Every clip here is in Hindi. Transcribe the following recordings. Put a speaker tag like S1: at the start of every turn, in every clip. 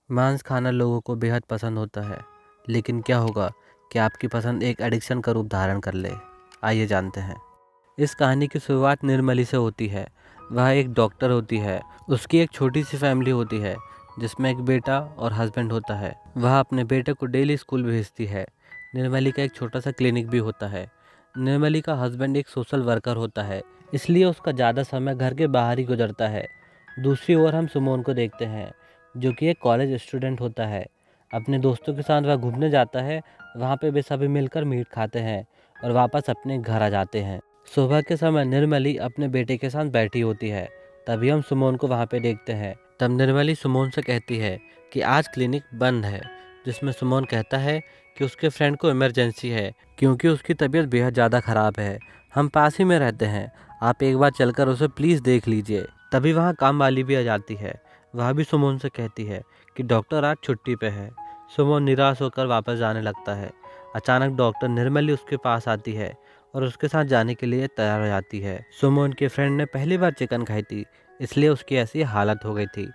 S1: मांस खाना लोगों को बेहद पसंद होता है, लेकिन क्या होगा कि आपकी पसंद एक एडिक्शन का रूप धारण कर ले। आइए जानते हैं। इस कहानी की शुरुआत निर्मली से होती है। वह एक डॉक्टर होती है। उसकी एक छोटी सी फैमिली होती है जिसमें एक बेटा और हस्बैंड होता है। वह अपने बेटे को डेली स्कूल भेजती है। निर्मली का एक छोटा सा क्लिनिक भी होता है। निर्मली का हस्बैंड एक सोशल वर्कर होता है, इसलिए उसका ज़्यादा समय घर के बाहर ही गुजरता है। दूसरी ओर हम सुमोन को देखते हैं, जो कि एक कॉलेज स्टूडेंट होता है। अपने दोस्तों के साथ वह घूमने जाता है। वहाँ पे वे सभी मिलकर मीट खाते हैं और वापस अपने घर आ जाते हैं। सुबह के समय निर्मली अपने बेटे के साथ बैठी होती है। तभी हम सुमोन को वहाँ पे देखते हैं। तब निर्मली सुमोन से कहती है कि आज क्लिनिक बंद है, जिसमें सुमोन कहता है कि उसके फ्रेंड को इमरजेंसी है क्योंकि उसकी तबीयत बेहद ज़्यादा ख़राब है। हम पास ही में रहते हैं, आप एक बार चलकर उसे प्लीज़ देख लीजिए। तभी वहाँ काम वाली भी आ जाती है। वह भी सुमोन से कहती है कि डॉक्टर आज छुट्टी पे है। सुमोन निराश होकर वापस जाने लगता है। अचानक डॉक्टर निर्मली उसके पास आती है और उसके साथ जाने के लिए तैयार हो जाती है। सुमोन के फ्रेंड ने पहली बार चिकन खाई थी, इसलिए उसकी ऐसी हालत हो गई थी।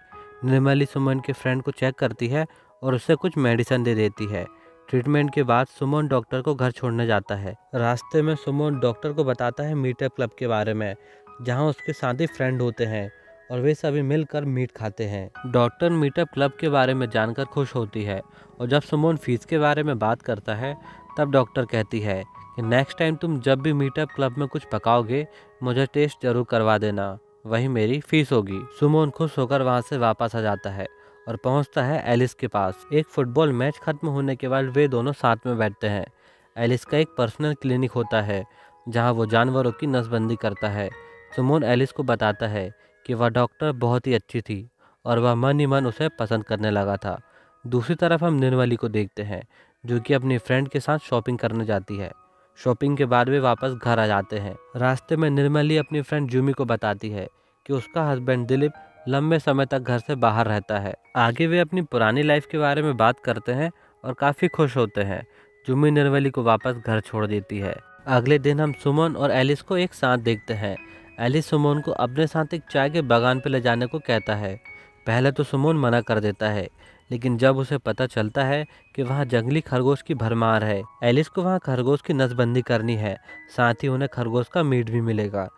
S1: निर्मली सुमन के फ्रेंड को चेक करती है और उसे कुछ मेडिसिन दे देती है। ट्रीटमेंट के बाद सुमन डॉक्टर को घर छोड़ने जाता है। रास्ते में सुमन डॉक्टर को बताता है मीटअप क्लब के बारे में, जहां उसके साथी फ्रेंड होते हैं और वे सभी मिलकर मीट खाते हैं। डॉक्टर मीटअप क्लब के बारे में जानकर खुश होती है और जब सुमन फीस के बारे में बात करता है, तब डॉक्टर कहती है कि नेक्स्ट टाइम तुम जब भी मीटअप क्लब में कुछ पकाओगे, मुझे टेस्ट जरूर करवा देना, वही मेरी फीस होगी। सुमोन खुश होकर वहां से वापस आ जाता है और पहुंचता है एलिस के पास। एक फुटबॉल मैच खत्म होने के बाद वे दोनों साथ में बैठते हैं। एलिस का एक पर्सनल क्लिनिक होता है जहां वो जानवरों की नसबंदी करता है। सुमोन एलिस को बताता है कि वह डॉक्टर बहुत ही अच्छी थी और वह मन ही मन उसे पसंद करने लगा था। दूसरी तरफ हम निर्मली को देखते हैं, जो कि अपनी फ्रेंड के साथ शॉपिंग करने जाती है। शॉपिंग के बाद वे वापस घर आ जाते हैं। रास्ते में निर्मली अपनी फ्रेंड जूमी को बताती है कि उसका हस्बैंड दिलीप लंबे समय तक घर से बाहर रहता है। आगे वे अपनी पुरानी लाइफ के बारे में बात करते हैं और काफ़ी खुश होते हैं। जूमी निर्मली को वापस घर छोड़ देती है। अगले दिन हम सुमन और एलिस को एक साथ देखते हैं। एलिस सुमन को अपने साथ एक चाय के बागान पर ले जाने को कहता है। पहले तो सुमन मना कर देता है, लेकिन जब उसे पता चलता है कि वहाँ जंगली खरगोश की भरमार है, एलिस को वहाँ खरगोश की नसबंदी करनी है, साथ ही उन्हें खरगोश का मीट भी मिलेगा,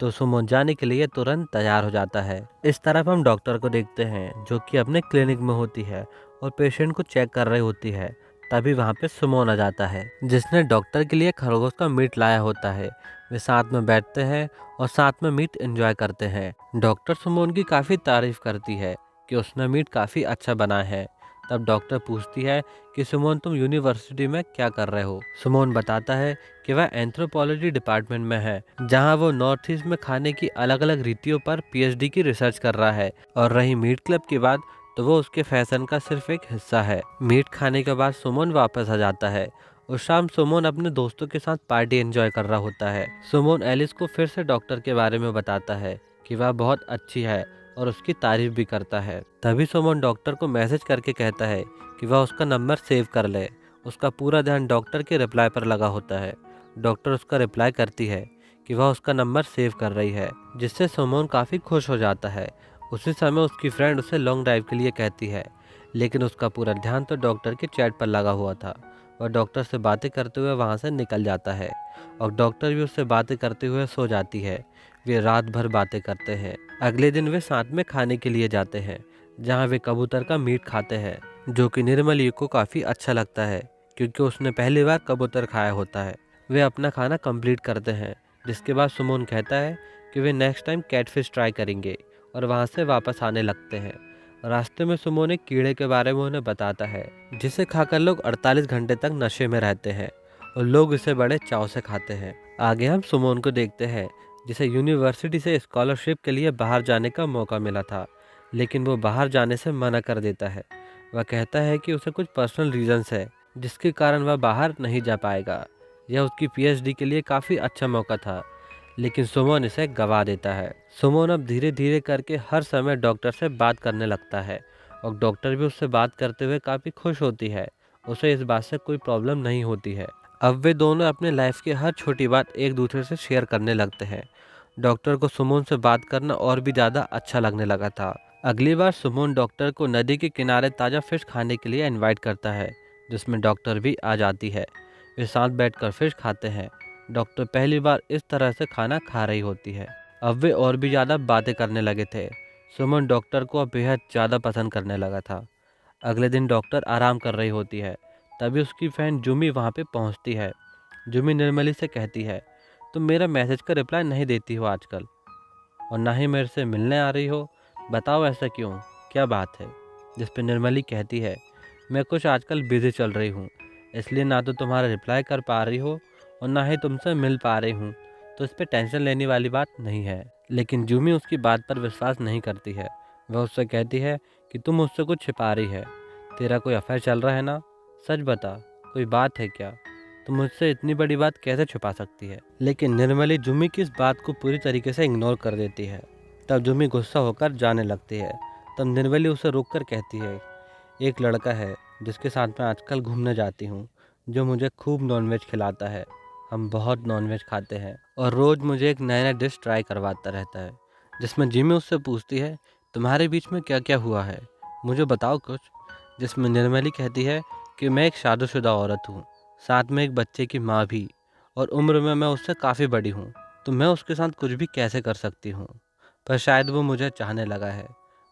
S1: तो सुमन जाने के लिए तुरंत तैयार हो जाता है। इस तरफ हम डॉक्टर को देखते हैं, जो कि अपने क्लिनिक में होती है और पेशेंट को चेक कर रही होती है। तभी वहाँ पे सुमन आ जाता है, जिसने डॉक्टर के लिए खरगोश का मीट लाया होता है। वे साथ में बैठते हैं और साथ में मीट एंजॉय करते हैं। डॉक्टर सुमन की काफ़ी तारीफ करती है कि उसने मीट काफ़ी अच्छा बनाया है। तब डॉक्टर पूछती है कि सुमन तुम यूनिवर्सिटी में क्या कर रहे हो। सुमन बताता है कि वह एंथ्रोपोलॉजी डिपार्टमेंट में है, जहां वो नॉर्थ ईस्ट में खाने की अलग अलग रीतियों पर पीएचडी की रिसर्च कर रहा है। और रही मीट क्लब की बात, तो वो उसके फैशन का सिर्फ एक हिस्सा है। मीट खाने के बाद सुमन वापस आ जाता है। उस शाम सुमन अपने दोस्तों के साथ पार्टी एंजॉय कर रहा होता है। सुमन एलिस को फिर से डॉक्टर के बारे में बताता है कि वह बहुत अच्छी है और उसकी तारीफ भी करता है। तभी सुमन डॉक्टर को मैसेज करके कहता है कि वह उसका नंबर सेव कर ले। उसका पूरा ध्यान डॉक्टर के रिप्लाई पर लगा होता है। डॉक्टर उसका रिप्लाई करती है कि वह उसका नंबर सेव कर रही है, जिससे सुमन काफ़ी खुश हो जाता है। उसी समय उसकी फ्रेंड उसे लॉन्ग ड्राइव के लिए कहती है, लेकिन उसका पूरा ध्यान तो डॉक्टर के चैट पर लगा हुआ था। वह डॉक्टर से बातें करते हुए वहाँ से निकल जाता है और डॉक्टर भी उससे बातें करते हुए सो जाती है। वे रात भर बातें करते हैं। अगले दिन वे साथ में खाने के लिए जाते हैं, जहाँ वे कबूतर का मीट खाते हैं, जो कि निर्मली को काफ़ी अच्छा लगता है क्योंकि उसने पहली बार कबूतर खाया होता है। वे अपना खाना कंप्लीट करते हैं, जिसके बाद सुमन कहता है कि वे नेक्स्ट टाइम कैटफिश ट्राई करेंगे और वहाँ से वापस आने लगते हैं। रास्ते में सुमन एक कीड़े के बारे में उन्हें बताता है, जिसे खाकर लोग 48 घंटे तक नशे में रहते हैं और लोग इसे बड़े चाव से खाते हैं। आगे हम सुमन को देखते हैं, जिसे यूनिवर्सिटी से स्कॉलरशिप के लिए बाहर जाने का मौका मिला था, लेकिन वो बाहर जाने से मना कर देता है। वह कहता है कि उसे कुछ पर्सनल रीजंस है, जिसके कारण वह बाहर नहीं जा पाएगा। यह उसकी पीएचडी के लिए काफ़ी अच्छा मौका था, लेकिन सुमन इसे गवा देता है। सुमन अब धीरे धीरे करके हर समय डॉक्टर से बात करने लगता है और डॉक्टर भी उससे बात करते हुए काफ़ी खुश होती है। उसे इस बात से कोई प्रॉब्लम नहीं होती है। अब वे दोनों अपने लाइफ की हर छोटी बात एक दूसरे से शेयर करने लगते हैं। डॉक्टर को सुमन से बात करना और भी ज़्यादा अच्छा लगने लगा था। अगली बार सुमन डॉक्टर को नदी के किनारे ताज़ा फिश खाने के लिए इनवाइट करता है, जिसमें डॉक्टर भी आ जाती है। वे साथ बैठकर फिश खाते हैं। डॉक्टर पहली बार इस तरह से खाना खा रही होती है। अब वे और भी ज़्यादा बातें करने लगे थे। सुमन डॉक्टर को अब बेहद ज़्यादा पसंद करने लगा था। अगले दिन डॉक्टर आराम कर रही होती है, तभी उसकी फ्रेंड जुमी वहाँ पे पहुँचती है। जुमी निर्मली से कहती है, तुम मेरा मैसेज का रिप्लाई नहीं देती हो आजकल, और ना ही मेरे से मिलने आ रही हो। बताओ ऐसा क्यों, क्या बात है? जिस पे निर्मली कहती है, मैं कुछ आजकल बिजी चल रही हूँ, इसलिए ना तो तुम्हारा रिप्लाई कर पा रही हो और ना ही तुमसे मिल पा रही हूँ, तो इस पे टेंशन लेने वाली बात नहीं है। लेकिन जूमी उसकी बात पर विश्वास नहीं करती है। वह उससे कहती है कि तुम मुझसे कुछ छिपा रही है। तेरा कोई अफेयर चल रहा है ना? सच बता, कोई बात है क्या? तुम मुझसे इतनी बड़ी बात कैसे छुपा सकती है? लेकिन निर्मली जूमी की इस बात को पूरी तरीके से इग्नोर कर देती है। तब जूमी गुस्सा होकर जाने लगती है। तब निर्मली उसे रोक कर कहती है, एक लड़का है जिसके साथ मैं आजकल घूमने जाती हूँ, जो मुझे खूब नॉनवेज खिलाता है। हम बहुत नॉनवेज खाते हैं और रोज़ मुझे एक नया नया डिश ट्राई करवाता रहता है। जिसमें जिमी उससे पूछती है, तुम्हारे बीच में क्या क्या हुआ है, मुझे बताओ कुछ। जिसमें निर्मली कहती है कि मैं एक शादीशुदा औरत हूँ, साथ में एक बच्चे की माँ भी, और उम्र में मैं उससे काफ़ी बड़ी हूँ, तो मैं उसके साथ कुछ भी कैसे कर सकती हूँ। पर शायद वो मुझे चाहने लगा है,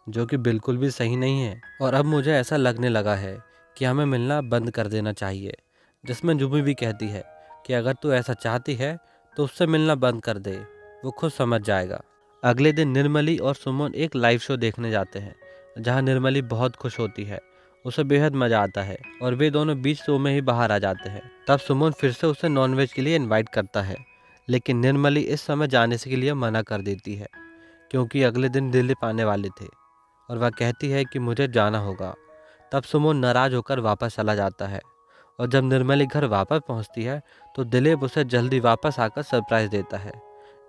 S1: जो कि बिल्कुल भी सही नहीं है, और अब मुझे ऐसा लगने लगा है कि हमें मिलना बंद कर देना चाहिए। जिसमें जुमी भी कहती है कि अगर तू ऐसा चाहती है तो उससे मिलना बंद कर दे, वो खुद समझ जाएगा। अगले दिन निर्मली और सुमन एक लाइव शो देखने जाते हैं, जहां निर्मली बहुत खुश होती है। उसे बेहद मज़ा आता है और वे दोनों बीच शो में ही बाहर आ जाते हैं। तब सुमन फिर से उसे नॉनवेज के लिए इनवाइट करता है, लेकिन निर्मली इस समय जाने से के लिए मना कर देती है, क्योंकि अगले दिन दिलीप आने वाले थे और वह कहती है कि मुझे जाना होगा। तब सुमन नाराज़ होकर वापस चला जाता है, और जब निर्मली घर वापस पहुंचती है तो दिलीप उसे जल्दी वापस आकर सरप्राइज़ देता है।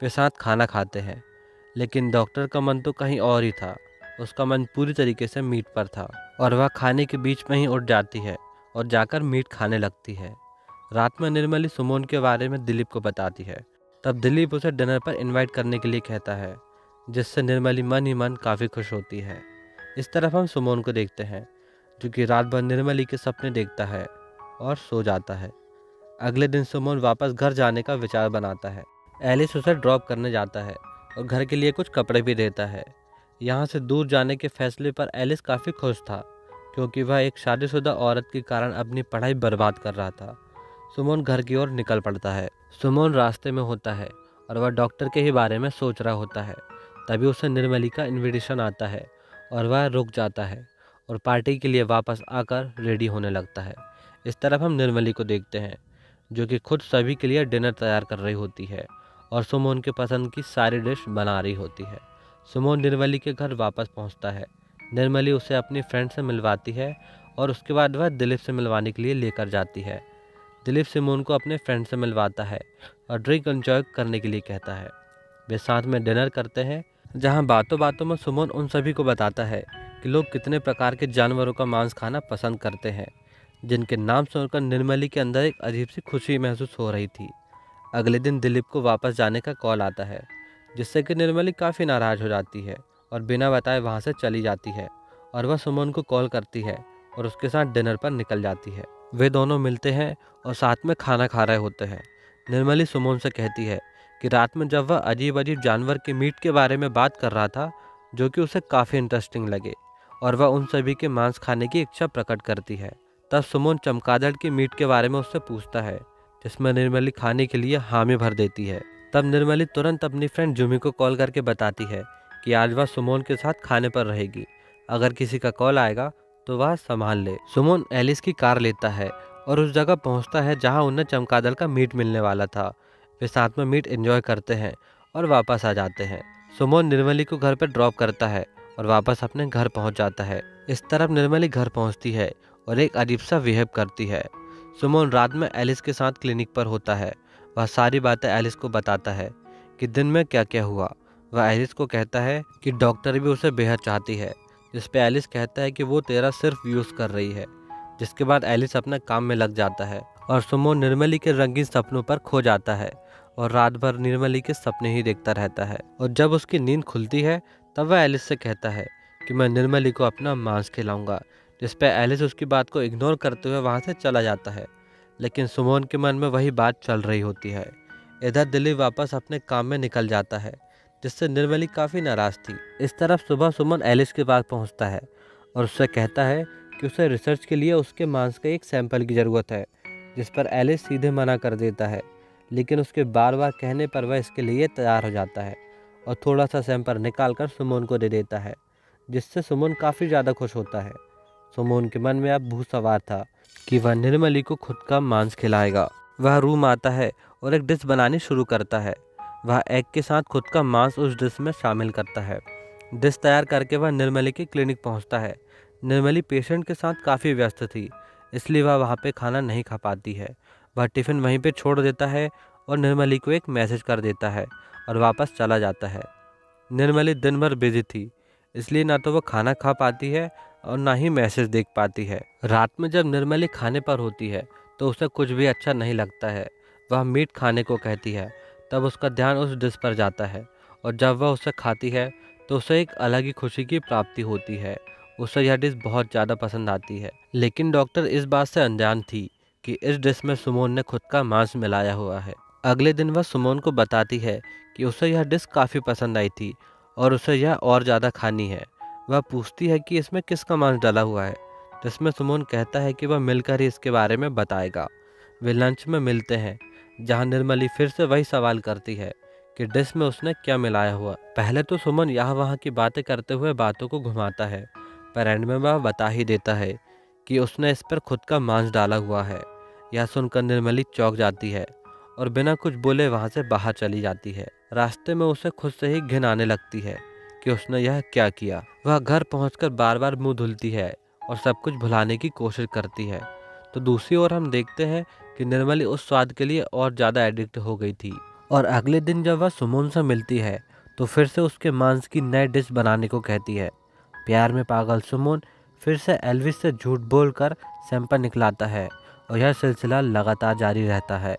S1: वे साथ खाना खाते हैं, लेकिन डॉक्टर का मन तो कहीं और ही था। उसका मन पूरी तरीके से मीट पर था, और वह खाने के बीच में ही उठ जाती है और जाकर मीट खाने लगती है। रात में निर्मली सुमन के बारे में दिलीप को बताती है। तब दिलीप उसे डिनर पर इनवाइट करने के लिए कहता है, जिससे निर्मली मन ही मन काफ़ी खुश होती है। इस तरफ हम सुमन को देखते हैं, जो कि रात भर निर्मली के सपने देखता है और सो जाता है। अगले दिन सुमन वापस घर जाने का विचार बनाता है। एलिस उसे ड्रॉप करने जाता है और घर के लिए कुछ कपड़े भी देता है। यहाँ से दूर जाने के फैसले पर एलिस काफ़ी खुश था, क्योंकि वह एक शादीशुदा औरत के कारण अपनी पढ़ाई बर्बाद कर रहा था। सुमन घर की ओर निकल पड़ता है। सुमन रास्ते में होता है और वह डॉक्टर के ही बारे में सोच रहा होता है। तभी उसे निर्मली का इनविटेशन आता है और वह रुक जाता है और पार्टी के लिए वापस आकर रेडी होने लगता है। इस तरफ हम निर्मली को देखते हैं, जो कि खुद सभी के लिए डिनर तैयार कर रही होती है और सुमन के पसंद की सारी डिश बना रही होती है। सुमन निर्मली के घर वापस पहुंचता है। निर्मली उसे अपनी फ्रेंड से मिलवाती है और उसके बाद वह दिलीप से मिलवाने के लिए लेकर जाती है। दिलीप सुमन को अपने फ्रेंड से मिलवाता है और ड्रिंक एंजॉय करने के लिए कहता है। वे साथ में डिनर करते हैं, जहां बातों बातों में सुमन उन सभी को बताता है कि लोग कितने प्रकार के जानवरों का मांस खाना पसंद करते हैं, जिनके नाम सुनकर निर्मली के अंदर एक अजीब सी खुशी महसूस हो रही थी। अगले दिन दिलीप को वापस जाने का कॉल आता है, जिससे कि निर्मली काफ़ी नाराज़ हो जाती है और बिना बताए वहाँ से चली जाती है, और वह सुमन को कॉल करती है और उसके साथ डिनर पर निकल जाती है। वे दोनों मिलते हैं और साथ में खाना खा रहे होते हैं। निर्मली सुमन से कहती है कि रात में जब वह अजीब अजीब जानवर के मीट के बारे में बात कर रहा था, जो कि उसे काफ़ी इंटरेस्टिंग लगे, और वह उन सभी के मांस खाने की इच्छा प्रकट करती है। तब सुमन चमगादड़ के मीट के बारे में उससे पूछता है, जिसमें निर्मली खाने के लिए हामी भर देती है। तब निर्मली तुरंत अपनी फ्रेंड जुमी को कॉल करके बताती है कि आज वह सुमन के साथ खाने पर रहेगी। अगर किसी का कॉल आएगा तो वह संभाल ले। सुमन एलिस की कार लेता है और उस जगह पहुंचता है जहां उन्हें चमगादड़ का मीट मिलने वाला था। वे साथ में मीट एंजॉय करते हैं और वापस आ जाते हैं। सुमन निर्मली को घर पर ड्रॉप करता है और वापस अपने घर पहुंच जाता है। इस तरफ निर्मली घर पहुंचती है और एक अजीब सा बिहेव करती है। सुमन रात में एलिस के साथ क्लिनिक पर होता है। वह सारी बातें एलिस को बताता है कि दिन में क्या क्या हुआ। वह एलिस को कहता है कि डॉक्टर भी उसे बेहद चाहती है, जिस पे एलिस कहता है कि वो तेरा सिर्फ यूज़ कर रही है। जिसके बाद एलिस अपने काम में लग जाता है और सुमन निर्मली के रंगीन सपनों पर खो जाता है और रात भर निर्मली के सपने ही देखता रहता है। और जब उसकी नींद खुलती है तब वह एलिस से कहता है कि मैं निर्मली को अपना मांस खिलाऊंगा, जिस पे एलिस उसकी बात को इग्नोर करते हुए वहाँ से चला जाता है। लेकिन सुमोन के मन में वही बात चल रही होती है। इधर दिलीप वापस अपने काम में निकल जाता है, जिससे निर्मली काफ़ी नाराज़ थी। इस तरफ सुबह सुमन एलिस के पास पहुँचता है और उससे कहता है कि उसे रिसर्च के लिए उसके मांस के एक सैंपल की ज़रूरत है, जिस पर एलिस सीधे मना कर देता है। लेकिन उसके बार बार कहने पर वह इसके लिए तैयार हो जाता है और थोड़ा सा सैंपल निकाल कर सुमन को दे देता है, जिससे सुमन काफ़ी ज़्यादा खुश होता है। सुमन के मन में अब भूत सवार था कि वह निर्मली को खुद का मांस खिलाएगा। वह रूम आता है और एक डिश बनानी शुरू करता है। वह एग के साथ खुद का मांस उस डिश में शामिल करता है। डिश तैयार करके वह निर्मली के क्लिनिक पहुंचता है। निर्मली पेशेंट के साथ काफ़ी व्यस्त थी, इसलिए वह वहां पे खाना नहीं खा पाती है। वह टिफ़िन वहीं पे छोड़ देता है और निर्मली को एक मैसेज कर देता है और वापस चला जाता है। निर्मली दिन भर बिजी थी, इसलिए ना तो वो खाना खा पाती है और ना ही मैसेज देख पाती है। रात में जब निर्मली खाने पर होती है तो उसे कुछ भी अच्छा नहीं लगता है। वह मीट खाने को कहती है। तब उसका ध्यान उस डिश पर जाता है और जब वह उसे खाती है तो उसे एक अलग ही खुशी की प्राप्ति होती है। उसे यह डिश बहुत ज़्यादा पसंद आती है। लेकिन डॉक्टर इस बात से अनजान थी कि इस डिश में सुमोन ने खुद का मांस मिलाया हुआ है। अगले दिन वह सुमोन को बताती है कि उसे यह डिश काफ़ी पसंद आई थी और उसे यह और ज़्यादा खानी है। वह पूछती है कि इसमें किसका मांस डाला हुआ है, जिसमें सुमोन कहता है कि वह मिलकर ही इसके बारे में बताएगा। वे लंच में मिलते हैं, जहां निर्मली फिर से वही सवाल करती है कि डिश में उसने क्या मिलाया हुआ। पहले तो सुमन यहाँ वहाँ की बातें करते हुए बातों को घुमाता है, पर एंड में वह बता ही देता है कि उसने इस पर खुद का मांस डाला हुआ है। यह सुनकर निर्मली चौंक जाती है और बिना कुछ बोले वहाँ से बाहर चली जाती है। रास्ते में उसे खुद से ही घिन आने लगती है कि उसने यह क्या किया। वह घर पहुंचकर बार बार मुंह धुलती है और सब कुछ भुलाने की कोशिश करती है। तो दूसरी ओर हम देखते हैं कि निर्मली उस स्वाद के लिए और ज़्यादा एडिक्ट हो गई थी और अगले दिन जब वह सुमन से मिलती है तो फिर से उसके मांस की नई डिश बनाने को कहती है। प्यार में पागल सुमन फिर से एल्विस से झूठ बोलकर सैंपल निकलाता है और यह सिलसिला लगातार जारी रहता है।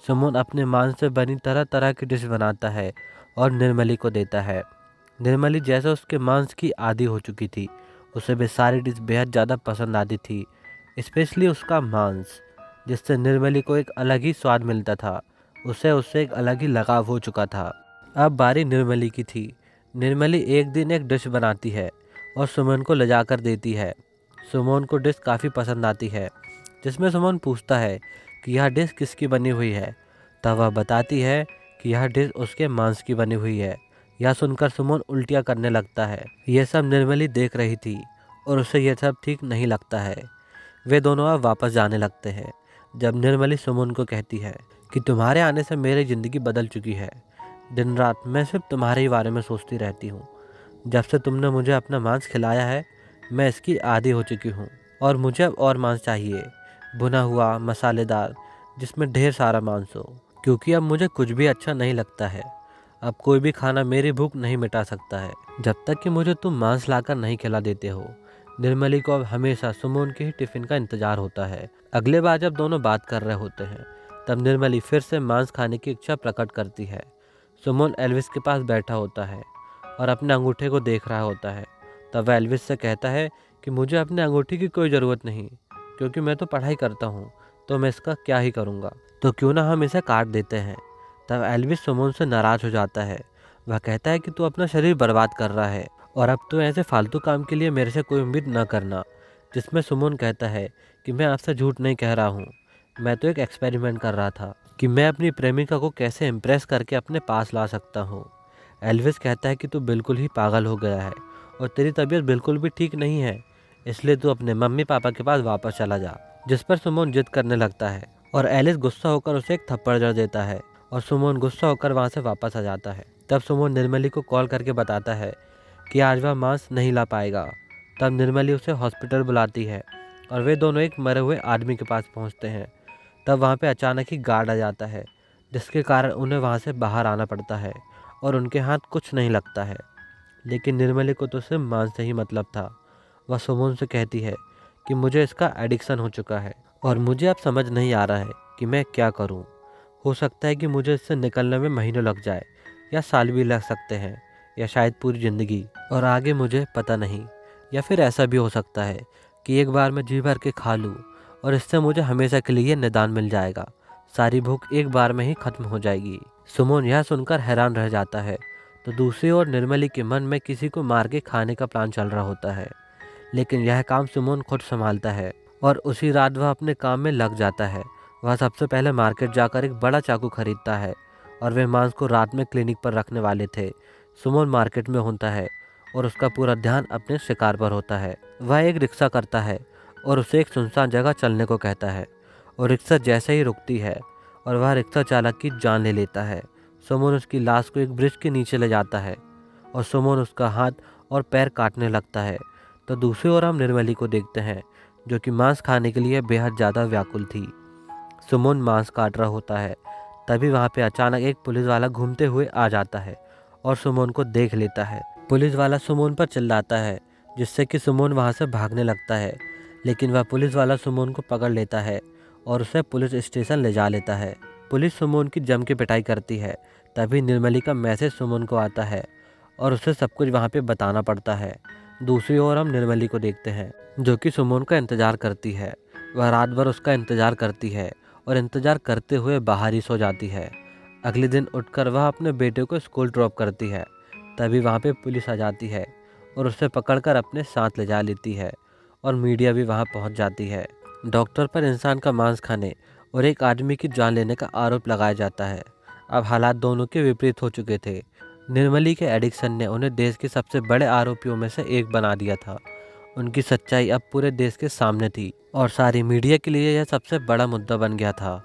S1: सुमन अपने मांस से बनी तरह तरह की डिश बनाता है और निर्मली को देता है। निर्मली जैसे उसके मांस की आदी हो चुकी थी, उसे भी सारी डिश बेहद ज़्यादा पसंद आती थी, स्पेशली उसका मांस, जिससे निर्मली को एक अलग ही स्वाद मिलता था। उसे उससे एक अलग ही लगाव हो चुका था। अब बारी निर्मली की थी। निर्मली एक दिन एक डिश बनाती है और सुमन को ले जाकर देती है। सुमन को डिश काफ़ी पसंद आती है, जिसमें सुमन पूछता है कि यह डिश किसकी बनी हुई है। तब वह बताती है कि यह डिश उसके मांस की बनी हुई है। यह सुनकर सुमन उल्टियाँ करने लगता है। यह सब निर्मली देख रही थी और उसे यह सब ठीक नहीं लगता है। वे दोनों अब वापस जाने लगते हैं, जब निर्मली सुमन को कहती है कि तुम्हारे आने से मेरी ज़िंदगी बदल चुकी है। दिन रात मैं सिर्फ तुम्हारे ही बारे में सोचती रहती हूँ। जब से तुमने मुझे अपना मांस खिलाया है, मैं इसकी आदी हो चुकी हूँ और मुझे अब और मांस चाहिए, भुना हुआ, मसालेदार, जिसमें ढेर सारा मांस हो, क्योंकि अब मुझे कुछ भी अच्छा नहीं लगता है। अब कोई भी खाना मेरी भूख नहीं मिटा सकता है, जब तक कि मुझे तुम मांस लाकर नहीं खिला देते हो। निर्मली को अब हमेशा सुमन के ही टिफ़िन का इंतजार होता है। अगले बार जब दोनों बात कर रहे होते हैं, तब निर्मली फिर से मांस खाने की इच्छा प्रकट करती है। सुमन एल्विस के पास बैठा होता है और अपने अंगूठे को देख रहा होता है। तब वह एल्विस से कहता है कि मुझे अपने अंगूठी की कोई ज़रूरत नहीं, क्योंकि मैं तो पढ़ाई करता हूँ, तो मैं इसका क्या ही करूँगा, तो क्यों ना हम इसे काट देते हैं। तब एल्विस सुमन से नाराज़ हो जाता है। वह कहता है कि तू अपना शरीर बर्बाद कर रहा है और अब तो ऐसे फालतू काम के लिए मेरे से कोई उम्मीद न करना। जिसमें सुमन कहता है कि मैं आपसे झूठ नहीं कह रहा हूँ, मैं तो एक एक्सपेरिमेंट कर रहा था कि मैं अपनी प्रेमिका को कैसे इम्प्रेस करके अपने पास ला सकता हूँ। एल्विस कहता है कि तू बिल्कुल ही पागल हो गया है और तेरी तबीयत बिल्कुल भी ठीक नहीं है, इसलिए तू अपने मम्मी पापा के पास वापस चला जा। जिस पर सुमन जिद करने लगता है और एलिस गुस्सा होकर उसे एक थप्पड़ जड़ देता है और सुमन गुस्सा होकर वहाँ से वापस आ जाता है। तब सुमन निर्मली को कॉल करके बताता है कि आज वह मांस नहीं ला पाएगा। तब निर्मली उसे हॉस्पिटल बुलाती है और वे दोनों एक मरे हुए आदमी के पास पहुंचते हैं। तब वहां पे अचानक ही गार्ड आ जाता है, जिसके कारण उन्हें वहां से बाहर आना पड़ता है और उनके हाथ कुछ नहीं लगता है। लेकिन निर्मली को तो सिर्फ मांस से ही मतलब था। वह सुमन से कहती है कि मुझे इसका एडिक्शन हो चुका है और मुझे अब समझ नहीं आ रहा है कि मैं क्या करूँ। हो सकता है कि मुझे इससे निकलने में महीनों लग जाए या साल भी लग सकते हैं, या शायद पूरी ज़िंदगी, और आगे मुझे पता नहीं। या फिर ऐसा भी हो सकता है कि एक बार मैं जी भर के खा लूँ और इससे मुझे हमेशा के लिए निदान मिल जाएगा, सारी भूख एक बार में ही खत्म हो जाएगी। सुमन यह सुनकर हैरान रह जाता है। तो दूसरी ओर निर्मली के मन में किसी को मार के खाने का प्लान चल रहा होता है, लेकिन यह काम सुमन खुद संभालता है और उसी रात वह अपने काम में लग जाता है। वह सबसे पहले मार्केट जाकर एक बड़ा चाकू खरीदता है और वह मांस को रात में क्लिनिक पर रखने वाले थे। सुमन मार्केट में होता है और उसका पूरा ध्यान अपने शिकार पर होता है। वह एक रिक्शा करता है और उसे एक सुनसान जगह चलने को कहता है, और रिक्शा जैसे ही रुकती है और वह रिक्शा चालक की जान ले लेता है। सुमन उसकी लाश को एक ब्रिज के नीचे ले जाता है और सुमन उसका हाथ और पैर काटने लगता है। तो दूसरी ओर हम निर्मली को देखते हैं, जो कि मांस खाने के लिए बेहद ज़्यादा व्याकुल थी। सुमन मांस काट रहा होता है, तभी वहाँ पे अचानक एक पुलिस वाला घूमते हुए आ जाता है और सुमन को देख लेता है। पुलिस वाला सुमन पर चिल्लाता है, जिससे कि सुमन वहाँ से भागने लगता है, लेकिन वह पुलिस वाला सुमन को पकड़ लेता है और उसे पुलिस स्टेशन ले जा लेता है। पुलिस सुमन की जम के पिटाई करती है। तभी निर्मली का मैसेज सुमन को आता है और उसे सब कुछ वहाँ पे बताना पड़ता है। दूसरी ओर हम निर्मली को देखते हैं, जो कि सुमन का इंतज़ार करती है। वह रात भर उसका इंतज़ार करती है और इंतज़ार करते हुए बाहर ही सो जाती है। अगले दिन उठकर वह अपने बेटे को स्कूल ड्रॉप करती है। तभी वहाँ पे पुलिस आ जाती है और उसे पकड़कर अपने साथ ले जा लेती है और मीडिया भी वहाँ पहुँच जाती है। डॉक्टर पर इंसान का मांस खाने और एक आदमी की जान लेने का आरोप लगाया जाता है। अब हालात दोनों के विपरीत हो चुके थे। निर्मली के एडिक्शन ने उन्हें देश के सबसे बड़े आरोपियों में से एक बना दिया था। उनकी सच्चाई अब पूरे देश के सामने थी और सारी मीडिया के लिए यह सबसे बड़ा मुद्दा बन गया था।